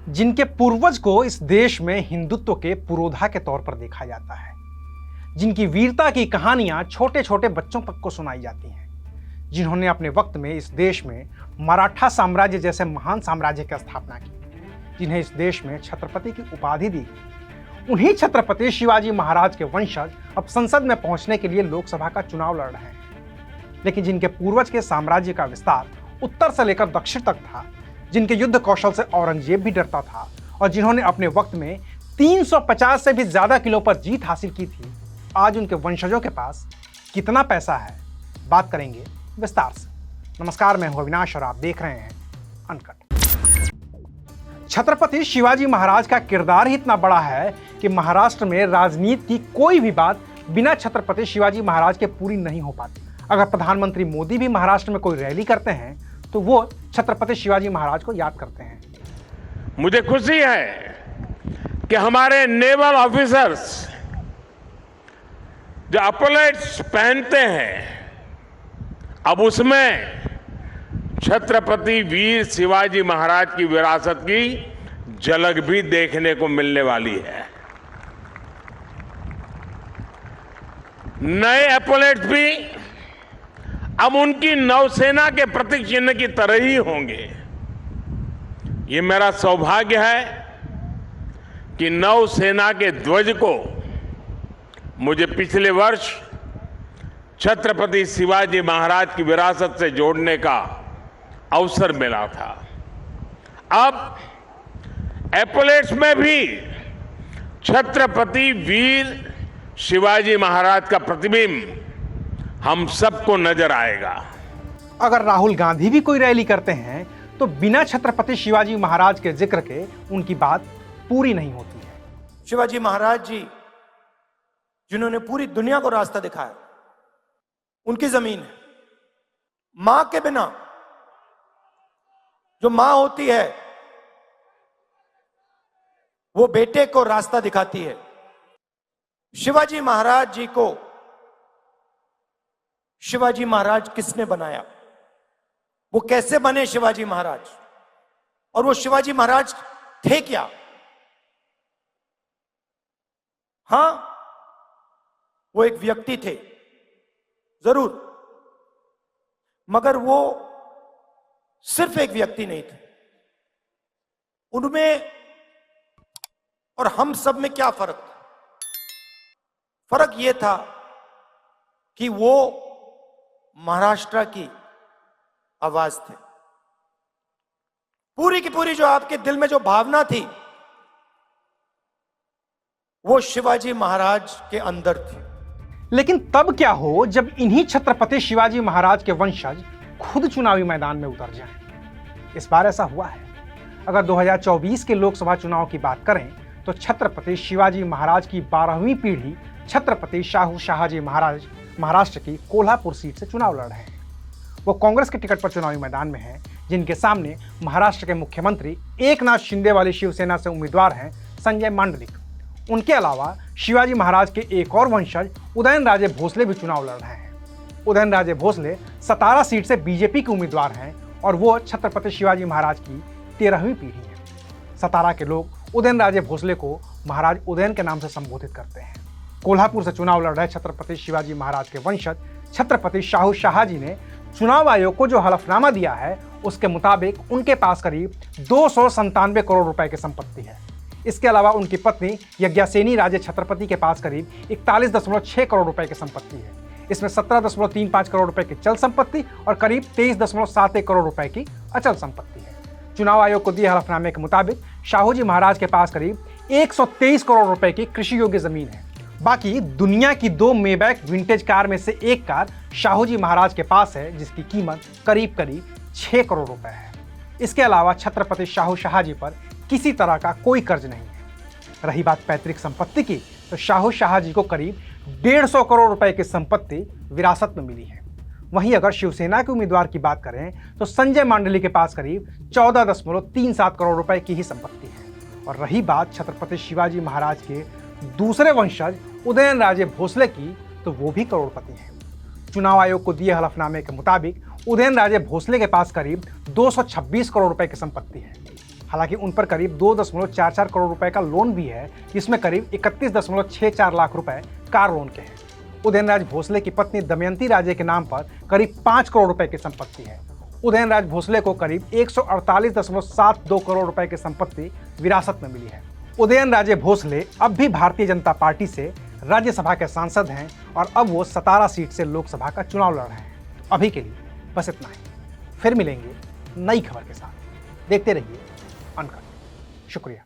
जिनके पूर्वज को इस देश में हिंदुत्व के पुरोधा के तौर पर देखा जाता है, जिनकी वीरता की कहानियां छोटे छोटे बच्चों तक को सुनाई जाती हैं, जिन्होंने अपने वक्त में इस देश में मराठा साम्राज्य जैसे महान साम्राज्य की स्थापना की, जिन्हें इस देश में छत्रपति की उपाधि दी गई, उन्हीं छत्रपति शिवाजी महाराज के वंशज अब संसद में पहुंचने के लिए लोकसभा का चुनाव लड़ रहे हैं। लेकिन जिनके पूर्वज के साम्राज्य का विस्तार उत्तर से लेकर दक्षिण तक था, जिनके युद्ध कौशल से औरंगजेब भी डरता था और जिन्होंने अपने वक्त में 350 से भी ज्यादा किलों पर जीत हासिल की थी, आज उनके वंशजों के पास कितना पैसा है, बात करेंगे विस्तार से। नमस्कार, मैं हूं अविनाश और आप देख रहे हैं अनकट। छत्रपति शिवाजी महाराज का किरदार ही इतना बड़ा है कि महाराष्ट्र में राजनीति की कोई भी बात बिना छत्रपति शिवाजी महाराज के पूरी नहीं हो पाती। अगर प्रधानमंत्री मोदी भी महाराष्ट्र में कोई रैली करते हैं तो वो छत्रपति शिवाजी महाराज को याद करते हैं। मुझे खुशी है कि हमारे नेवल ऑफिसर्स जो अपलेट्स पहनते हैं, अब उसमें छत्रपति वीर शिवाजी महाराज की विरासत की झलक भी देखने को मिलने वाली है। नए एपोलेट्स भी अब उनकी नौसेना के प्रतीक चिन्ह की तरह ही होंगे। ये मेरा सौभाग्य है कि नौसेना के ध्वज को मुझे पिछले वर्ष छत्रपति शिवाजी महाराज की विरासत से जोड़ने का अवसर मिला था। अब एपोलेट्स में भी छत्रपति वीर शिवाजी महाराज का प्रतिबिंब हम सबको नजर आएगा। अगर राहुल गांधी भी कोई रैली करते हैं तो बिना छत्रपति शिवाजी महाराज के जिक्र के उनकी बात पूरी नहीं होती है। शिवाजी महाराज जी जिन्होंने पूरी दुनिया को रास्ता दिखाया, उनकी जमीन है। मां के बिना, जो मां होती है वो बेटे को रास्ता दिखाती है। शिवाजी महाराज जी को शिवाजी महाराज किसने बनाया, वो कैसे बने शिवाजी महाराज, और वो शिवाजी महाराज थे क्या? हां, वो एक व्यक्ति थे जरूर, मगर वो सिर्फ एक व्यक्ति नहीं थे। उनमें और हम सब में क्या फर्क था? फर्क यह था कि वो महाराष्ट्र की आवाज थे। पूरी की पूरी जो आपके दिल में जो भावना थी वो शिवाजी महाराज के अंदर थी। लेकिन तब क्या हो जब इन्हीं छत्रपति शिवाजी महाराज के वंशज खुद चुनावी मैदान में उतर जाएं? इस बार ऐसा हुआ है। अगर 2024 के लोकसभा चुनाव की बात करें तो छत्रपति शिवाजी महाराज की 12वीं पीढ़ी छत्रपति शाहू शाहजी महाराज महाराष्ट्र की कोल्हापुर सीट से चुनाव लड़ रहे हैं। वो कांग्रेस के टिकट पर चुनावी मैदान में हैं, जिनके सामने महाराष्ट्र के मुख्यमंत्री एकनाथ शिंदे वाली शिवसेना से उम्मीदवार हैं संजय मांडलिक। उनके अलावा शिवाजी महाराज के एक और वंशज उदयनराजे भोसले भी चुनाव लड़ रहे हैं। उदयनराजे भोसले सतारा सीट से बीजेपी के उम्मीदवार हैं और वो छत्रपति शिवाजी महाराज की 13वीं पीढ़ी है। सतारा के लोग उदयनराजे भोसले को महाराज उदयन के नाम से संबोधित करते हैं। कोल्हापुर से चुनाव लड़ रहे छत्रपति शिवाजी महाराज के वंशज छत्रपति शाहू शाहजी ने चुनाव आयोग को जो हलफनामा दिया है उसके मुताबिक उनके पास करीब 297 करोड़ रुपए की संपत्ति है। इसके अलावा उनकी पत्नी यज्ञासेनी राजे छत्रपति के पास करीब 41.6 करोड़ रुपए की संपत्ति है। इसमें 17.35 करोड़ रुपए की चल संपत्ति और करीब 23.71 करोड़ रुपए की अचल संपत्ति है। चुनाव आयोग को दिए हलफनामे के मुताबिक शाहू जी महाराज के पास करीब 123 करोड़ रुपए की कृषि योग्य जमीन है। बाकी दुनिया की 2 मेबैक विंटेज कार में से एक कार शाहू जी महाराज के पास है, जिसकी कीमत करीब 6 करोड़ रुपए है। इसके अलावा छत्रपति शाहू शाहजी पर किसी तरह का कोई कर्ज नहीं है। रही बात पैतृक संपत्ति की, तो शाहू शाहजी को करीब 150 करोड़ रुपए की संपत्ति विरासत में मिली है। वहीं अगर शिवसेना के उम्मीदवार की बात करें तो संजय मांडली के पास करीब 14.37 करोड़ रुपए की ही संपत्ति है। और रही बात छत्रपति शिवाजी महाराज के दूसरे वंशज उदयनराजे भोसले की, तो वो भी करोड़पति हैं। चुनाव आयोग को दिए हलफनामे के मुताबिक उदयनराजे भोसले के पास करीब 226 करोड़ रुपए की संपत्ति है। हालांकि उन पर करीब 2.44 करोड़ रुपए का लोन भी है, जिसमें करीब 31.64 लाख रुपए कार लोन के हैं। उदयनराज भोसले की पत्नी दमयंती राजे के नाम पर करीब 5 करोड़ रुपए की संपत्ति है। उदयनराज भोसले को करीब 148.72 करोड़ रुपए की संपत्ति विरासत में मिली है। उदयनराजे भोसले अब भी भारतीय जनता पार्टी से राज्यसभा के सांसद हैं और अब वो 17 सीट से लोकसभा का चुनाव लड़ रहे हैं। अभी के लिए बस इतना ही। फिर मिलेंगे नई खबर के साथ। देखते रहिए अनकट। शुक्रिया।